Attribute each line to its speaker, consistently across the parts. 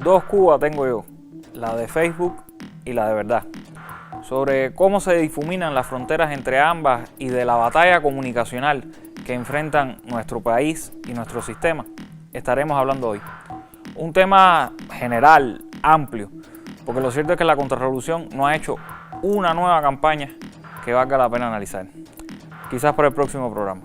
Speaker 1: Dos Cubas tengo yo, la de Facebook y la de verdad. Sobre cómo se difuminan las fronteras entre ambas y de la batalla comunicacional que enfrentan nuestro país y nuestro sistema, estaremos hablando hoy. Un tema general, amplio, porque lo cierto es que la contrarrevolución no ha hecho una nueva campaña que valga la pena analizar. Quizás para el próximo programa.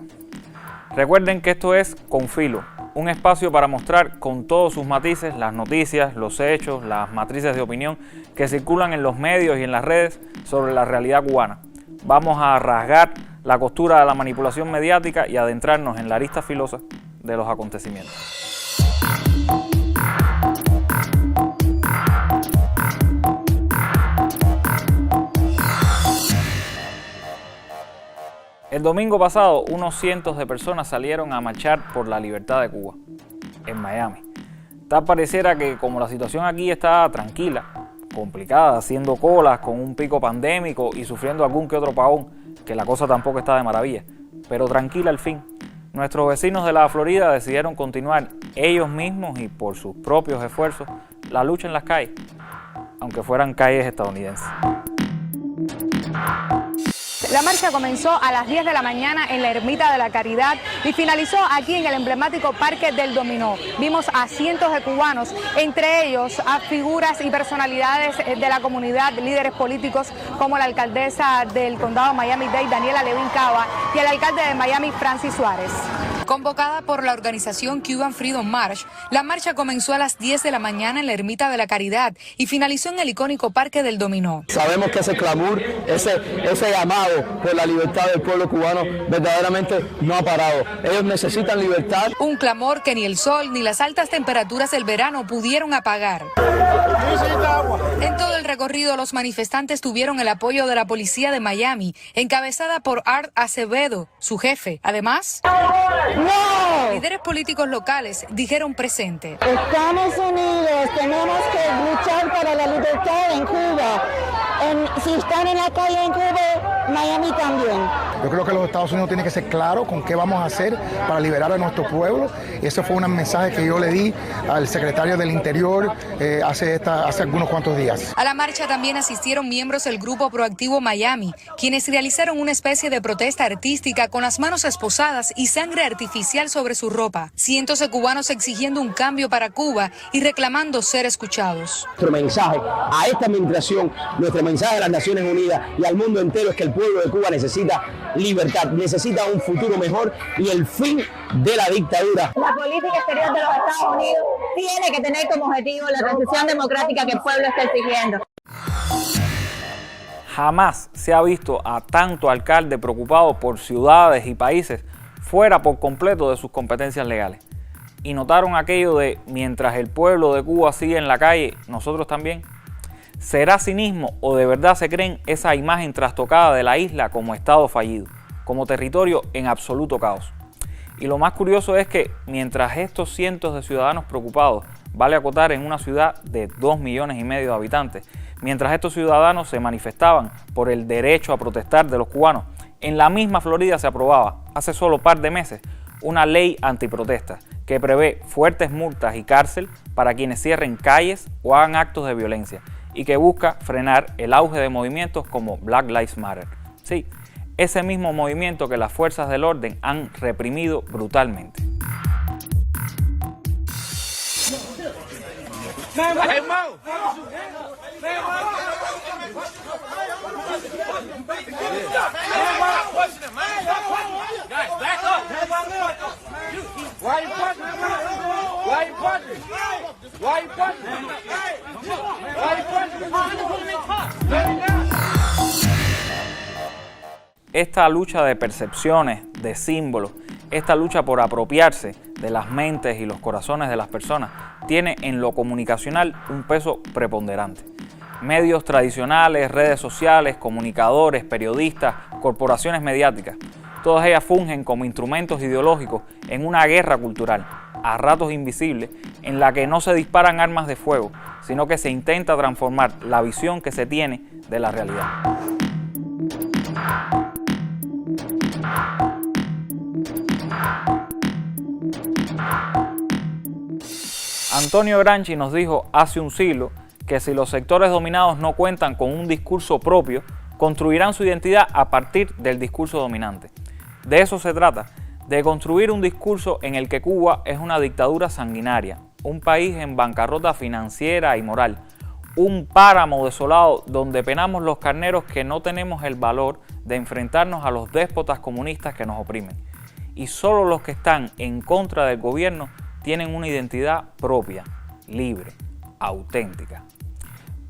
Speaker 1: Recuerden que esto es Con Filo, un espacio para mostrar con todos sus matices las noticias, los hechos, las matrices de opinión que circulan en los medios y en las redes sobre la realidad cubana. Vamos a rasgar la costura de la manipulación mediática y adentrarnos en la arista filosa de los acontecimientos. El domingo pasado, unos cientos de personas salieron a marchar por la libertad de Cuba, en Miami. Tal pareciera que como la situación aquí está tranquila, complicada, haciendo colas con un pico pandémico y sufriendo algún que otro apagón, que la cosa tampoco está de maravilla, pero tranquila al fin. Nuestros vecinos de la Florida decidieron continuar ellos mismos y por sus propios esfuerzos la lucha en las calles, aunque fueran calles estadounidenses.
Speaker 2: La marcha comenzó a las 10 de la mañana en la Ermita de la Caridad y finalizó aquí en el emblemático Parque del Dominó. Vimos a cientos de cubanos, entre ellos a figuras y personalidades de la comunidad, líderes políticos como la alcaldesa del condado Miami-Dade, Daniela Levin Cava, y el alcalde de Miami, Francis Suárez. Convocada por la organización Cuban Freedom March, la marcha comenzó a las 10 de la mañana en la Ermita de la Caridad y finalizó en el icónico Parque del Dominó.
Speaker 3: Sabemos que ese clamor, ese llamado por la libertad del pueblo cubano verdaderamente no ha parado. Ellos necesitan libertad.
Speaker 2: Un clamor que ni el sol ni las altas temperaturas del verano pudieron apagar. En todo el recorrido, los manifestantes tuvieron el apoyo de la policía de Miami, encabezada por Art Acevedo, su jefe. Además, líderes políticos locales dijeron presente.
Speaker 4: Estados Unidos, tenemos que luchar para la libertad en Cuba. Si están en la calle en Cuba, Miami también.
Speaker 5: Yo creo que los Estados Unidos tienen que ser claros con qué vamos a hacer para liberar a nuestro pueblo. Ese fue un mensaje que yo le di al secretario del Interior hace algunos cuantos días.
Speaker 2: A la marcha también asistieron miembros del Grupo Proactivo Miami, quienes realizaron una especie de protesta artística con las manos esposadas y sangre artificial sobre su ropa. Cientos de cubanos exigiendo un cambio para Cuba y reclamando ser escuchados.
Speaker 3: Nuestro mensaje a esta administración, nuestro mensaje a las Naciones Unidas y al mundo entero es que el pueblo de Cuba necesita libertad, necesita un futuro mejor y el fin de la dictadura.
Speaker 4: La política exterior de los Estados Unidos tiene que tener como objetivo la transición democrática que el pueblo está exigiendo.
Speaker 1: Jamás se ha visto a tanto alcalde preocupado por ciudades y países fuera por completo de sus competencias legales. Y notaron aquello de mientras el pueblo de Cuba sigue en la calle, nosotros también. ¿Será cinismo o de verdad se creen esa imagen trastocada de la isla como estado fallido, como territorio en absoluto caos? Y lo más curioso es que mientras estos cientos de ciudadanos preocupados, vale acotar en una ciudad de 2,5 millones de habitantes, mientras estos ciudadanos se manifestaban por el derecho a protestar de los cubanos, en la misma Florida se aprobaba hace solo par de meses una ley antiprotesta que prevé fuertes multas y cárcel para quienes cierren calles o hagan actos de violencia y que busca frenar el auge de movimientos como Black Lives Matter. Sí, ese mismo movimiento que las fuerzas del orden han reprimido brutalmente. Esta lucha de percepciones, de símbolos, esta lucha por apropiarse de las mentes y los corazones de las personas tiene en lo comunicacional un peso preponderante. Medios tradicionales, redes sociales, comunicadores, periodistas, corporaciones mediáticas, todas ellas fungen como instrumentos ideológicos en una guerra cultural, a ratos invisible, en la que no se disparan armas de fuego, sino que se intenta transformar la visión que se tiene de la realidad. Antonio Gramsci nos dijo hace un siglo que si los sectores dominados no cuentan con un discurso propio, construirán su identidad a partir del discurso dominante. De eso se trata, de construir un discurso en el que Cuba es una dictadura sanguinaria, un país en bancarrota financiera y moral, un páramo desolado donde penamos los carneros que no tenemos el valor de enfrentarnos a los déspotas comunistas que nos oprimen. Y solo los que están en contra del gobierno tienen una identidad propia, libre, auténtica.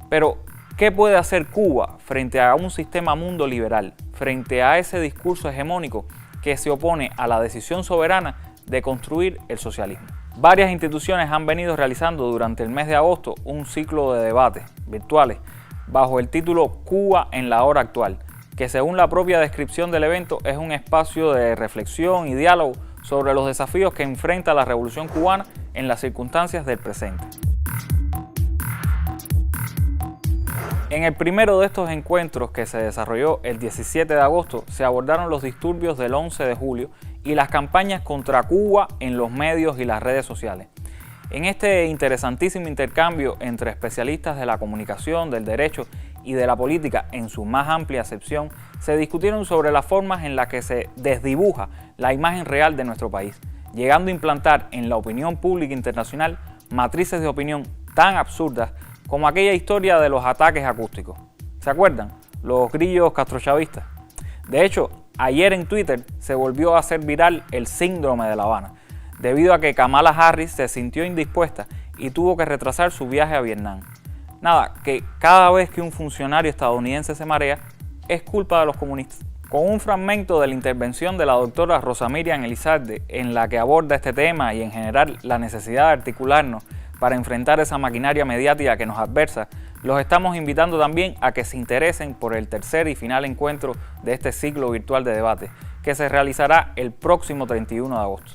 Speaker 1: Pero, ¿qué puede hacer Cuba frente a un sistema mundo liberal, frente a ese discurso hegemónico que se opone a la decisión soberana de construir el socialismo? Varias instituciones han venido realizando durante el mes de agosto un ciclo de debates virtuales bajo el título Cuba en la hora actual, que según la propia descripción del evento es un espacio de reflexión y diálogo sobre los desafíos que enfrenta la revolución cubana en las circunstancias del presente. En el primero de estos encuentros, que se desarrolló el 17 de agosto, se abordaron los disturbios del 11 de julio y las campañas contra Cuba en los medios y las redes sociales. En este interesantísimo intercambio entre especialistas de la comunicación, del derecho y de la política en su más amplia acepción, se discutieron sobre las formas en las que se desdibuja la imagen real de nuestro país, llegando a implantar en la opinión pública internacional matrices de opinión tan absurdas como aquella historia de los ataques acústicos. ¿Se acuerdan? Los grillos castrochavistas. De hecho, ayer en Twitter se volvió a hacer viral el síndrome de La Habana, debido a que Kamala Harris se sintió indispuesta y tuvo que retrasar su viaje a Vietnam. Nada, que cada vez que un funcionario estadounidense se marea, es culpa de los comunistas. Con un fragmento de la intervención de la doctora Rosa Miriam Elizalde, en la que aborda este tema y en general la necesidad de articularnos para enfrentar esa maquinaria mediática que nos adversa, los estamos invitando también a que se interesen por el tercer y final encuentro de este ciclo virtual de debate, que se realizará el próximo 31 de agosto.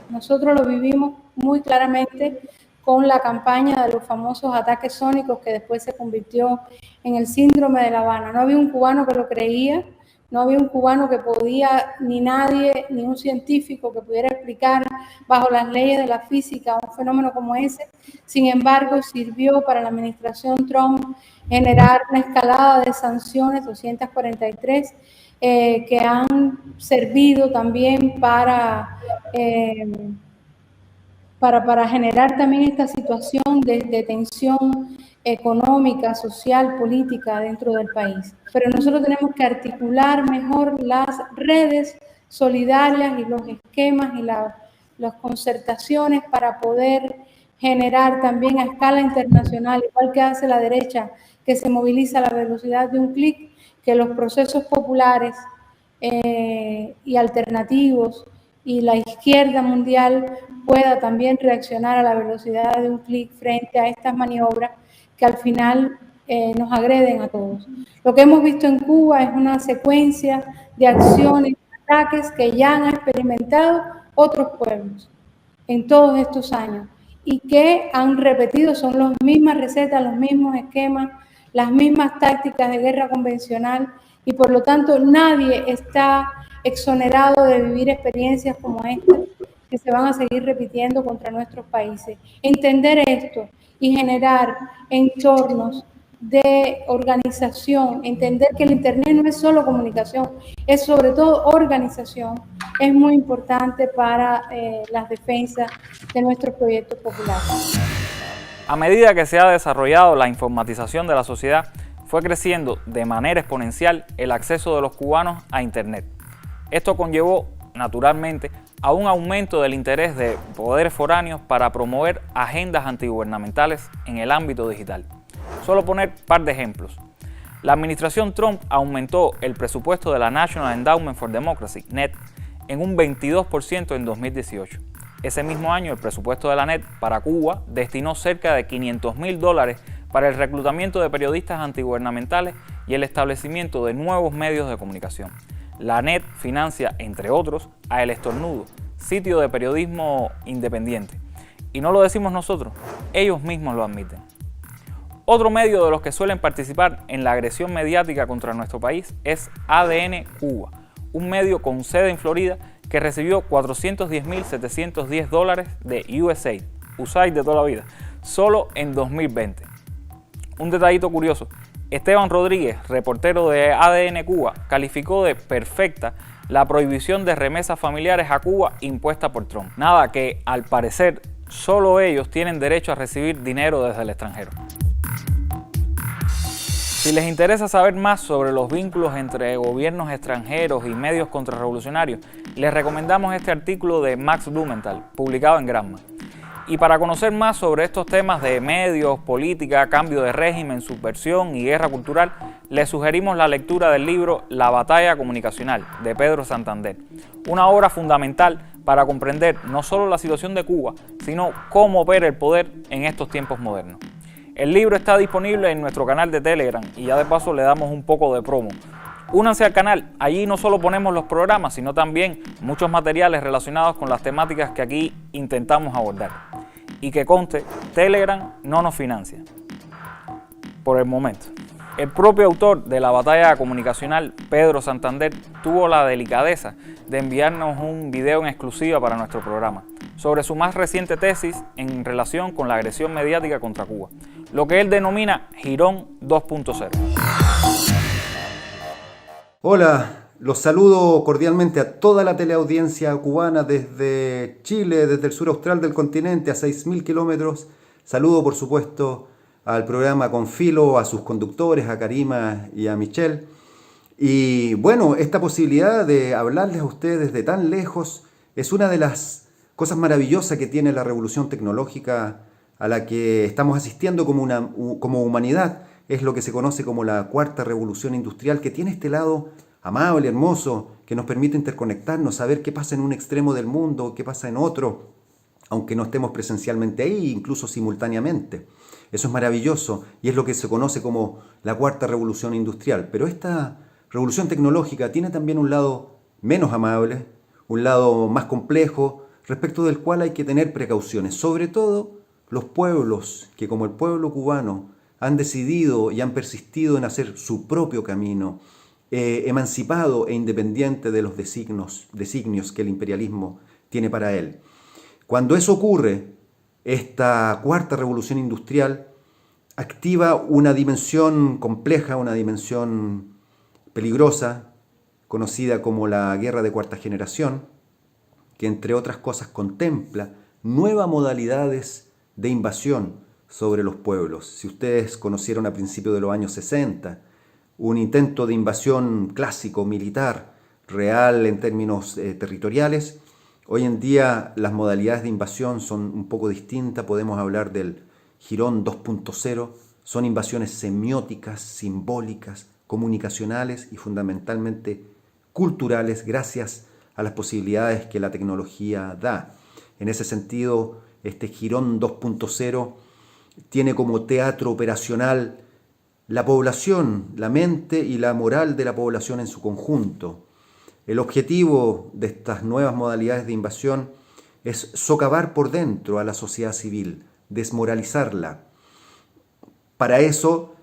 Speaker 6: Nosotros lo vivimos muy claramente con la campaña de los famosos ataques sónicos que después se convirtió en el síndrome de La Habana. No había un cubano que lo creía, no había un cubano que podía, ni nadie, ni un científico que pudiera explicar bajo las leyes de la física un fenómeno como ese. Sin embargo, sirvió para la administración Trump generar una escalada de sanciones, 243, que han servido también para generar también esta situación de tensión económica, social, política dentro del país. Pero nosotros tenemos que articular mejor las redes solidarias y los esquemas y las concertaciones para poder generar también a escala internacional, igual que hace la derecha, que se moviliza a la velocidad de un clic, que los procesos populares y alternativos y la izquierda mundial pueda también reaccionar a la velocidad de un clic frente a estas maniobras que al final nos agreden a todos. Lo que hemos visto en Cuba es una secuencia de acciones, ataques que ya han experimentado otros pueblos en todos estos años y que han repetido, son las mismas recetas, los mismos esquemas, las mismas tácticas de guerra convencional y por lo tanto nadie está exonerado de vivir experiencias como estas que se van a seguir repitiendo contra nuestros países. Entender esto y generar entornos de organización, entender que el Internet no es solo comunicación, es sobre todo organización, es muy importante para las defensas de nuestros proyectos populares.
Speaker 1: A medida que se ha desarrollado la informatización de la sociedad, fue creciendo de manera exponencial el acceso de los cubanos a Internet. Esto conllevó, naturalmente, a un aumento del interés de poderes foráneos para promover agendas antigubernamentales en el ámbito digital. Solo poner un par de ejemplos. La administración Trump aumentó el presupuesto de la National Endowment for Democracy, NED, en un 22% en 2018. Ese mismo año, el presupuesto de la NED para Cuba destinó cerca de $500.000 para el reclutamiento de periodistas antigubernamentales y el establecimiento de nuevos medios de comunicación. La NED financia, entre otros, a El Estornudo, sitio de periodismo independiente. Y no lo decimos nosotros, ellos mismos lo admiten. Otro medio de los que suelen participar en la agresión mediática contra nuestro país es ADN Cuba, un medio con sede en Florida que recibió $410.710 de USAID, USAID de toda la vida, solo en 2020. Un detallito curioso, Esteban Rodríguez, reportero de ADN Cuba, calificó de perfecta la prohibición de remesas familiares a Cuba impuesta por Trump. Nada que, al parecer, solo ellos tienen derecho a recibir dinero desde el extranjero. Si les interesa saber más sobre los vínculos entre gobiernos extranjeros y medios contrarrevolucionarios, les recomendamos este artículo de Max Blumenthal, publicado en Gramma. Y para conocer más sobre estos temas de medios, política, cambio de régimen, subversión y guerra cultural, les sugerimos la lectura del libro La batalla comunicacional, de Pedro Santander, una obra fundamental para comprender no solo la situación de Cuba, sino cómo opera el poder en estos tiempos modernos. El libro está disponible en nuestro canal de Telegram y ya de paso le damos un poco de promo. Únanse al canal, allí no solo ponemos los programas, sino también muchos materiales relacionados con las temáticas que aquí intentamos abordar. Y que conste, Telegram no nos financia, por el momento. El propio autor de La batalla comunicacional, Pedro Santander, tuvo la delicadeza de enviarnos un video en exclusiva para nuestro programa sobre su más reciente tesis en relación con la agresión mediática contra Cuba, lo que él denomina Girón 2.0.
Speaker 7: Hola, los saludo cordialmente a toda la teleaudiencia cubana desde Chile, desde el sur austral del continente, a 6.000 kilómetros. Saludo, por supuesto, al programa Con Filo, a sus conductores, a Karima y a Michelle. Y bueno, esta posibilidad de hablarles a ustedes desde tan lejos es una de las cosas maravillosas que tiene la revolución tecnológica a la que estamos asistiendo como humanidad. Es lo que se conoce como la cuarta revolución industrial, que tiene este lado amable, hermoso, que nos permite interconectarnos, saber qué pasa en un extremo del mundo, qué pasa en otro, aunque no estemos presencialmente ahí, incluso simultáneamente. Eso es maravilloso y es lo que se conoce como la cuarta revolución industrial. Pero esta revolución tecnológica tiene también un lado menos amable, un lado más complejo, respecto del cual hay que tener precauciones. Sobre todo los pueblos que, como el pueblo cubano, han decidido y han persistido en hacer su propio camino, emancipado e independiente de los designios que el imperialismo tiene para él. Cuando eso ocurre, esta cuarta revolución industrial activa una dimensión compleja, una dimensión peligrosa, conocida como la guerra de cuarta generación, que entre otras cosas contempla nuevas modalidades de invasión sobre los pueblos. Si ustedes conocieron a principios de los años 60, un intento de invasión clásico, militar, real en términos territoriales, hoy en día las modalidades de invasión son un poco distintas. Podemos hablar del Girón 2.0, son invasiones semióticas, simbólicas, comunicacionales y fundamentalmente culturales, gracias a las posibilidades que la tecnología da. En ese sentido, este Girón 2.0 tiene como teatro operacional la población, la mente y la moral de la población en su conjunto. El objetivo de estas nuevas modalidades de invasión es socavar por dentro a la sociedad civil, desmoralizarla. Para eso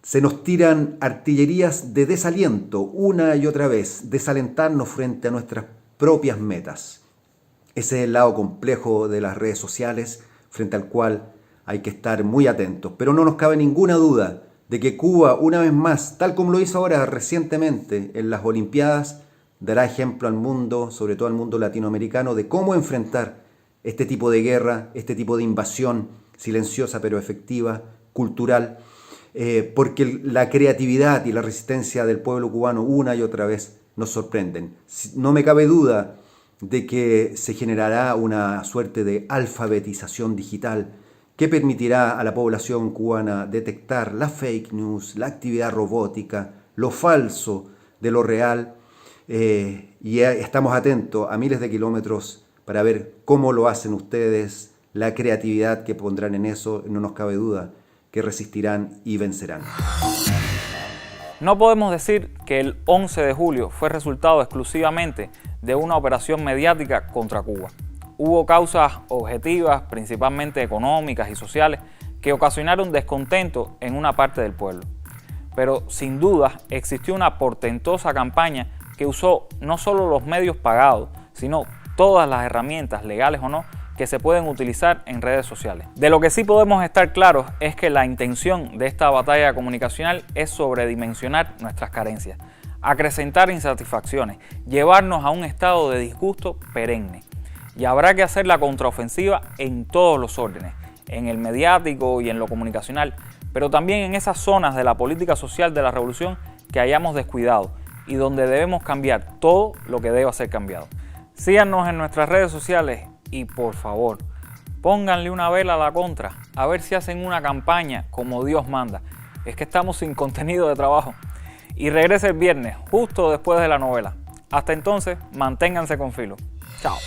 Speaker 7: se nos tiran artillerías de desaliento una y otra vez, desalentarnos frente a nuestras propias metas. Ese es el lado complejo de las redes sociales, frente al cual hay que estar muy atentos. Pero no nos cabe ninguna duda de que Cuba, una vez más, tal como lo hizo ahora recientemente en las Olimpiadas, dará ejemplo al mundo, sobre todo al mundo latinoamericano, de cómo enfrentar este tipo de guerra, este tipo de invasión silenciosa pero efectiva, cultural, porque la creatividad y la resistencia del pueblo cubano una y otra vez nos sorprenden. No me cabe duda de que se generará una suerte de alfabetización digital que permitirá a la población cubana detectar la fake news, la actividad robótica, lo falso de lo real, y estamos atentos a miles de kilómetros para ver cómo lo hacen ustedes, la creatividad que pondrán en eso. No nos cabe duda que resistirán y vencerán.
Speaker 1: No podemos decir que el 11 de julio fue resultado exclusivamente de una operación mediática contra Cuba. Hubo causas objetivas, principalmente económicas y sociales, que ocasionaron descontento en una parte del pueblo. Pero sin duda existió una portentosa campaña que usó no solo los medios pagados, sino todas las herramientas, legales o no, que se pueden utilizar en redes sociales. De lo que sí podemos estar claros es que la intención de esta batalla comunicacional es sobredimensionar nuestras carencias, acrecentar insatisfacciones, llevarnos a un estado de disgusto perenne. Y habrá que hacer la contraofensiva en todos los órdenes, en el mediático y en lo comunicacional, pero también en esas zonas de la política social de la revolución que hayamos descuidado y donde debemos cambiar todo lo que deba ser cambiado. Síganos en nuestras redes sociales y por favor, pónganle una vela a la contra, a ver si hacen una campaña como Dios manda. Es que estamos sin contenido de trabajo. Y regrese el viernes, justo después de la novela. Hasta entonces, manténganse con filo. Chao.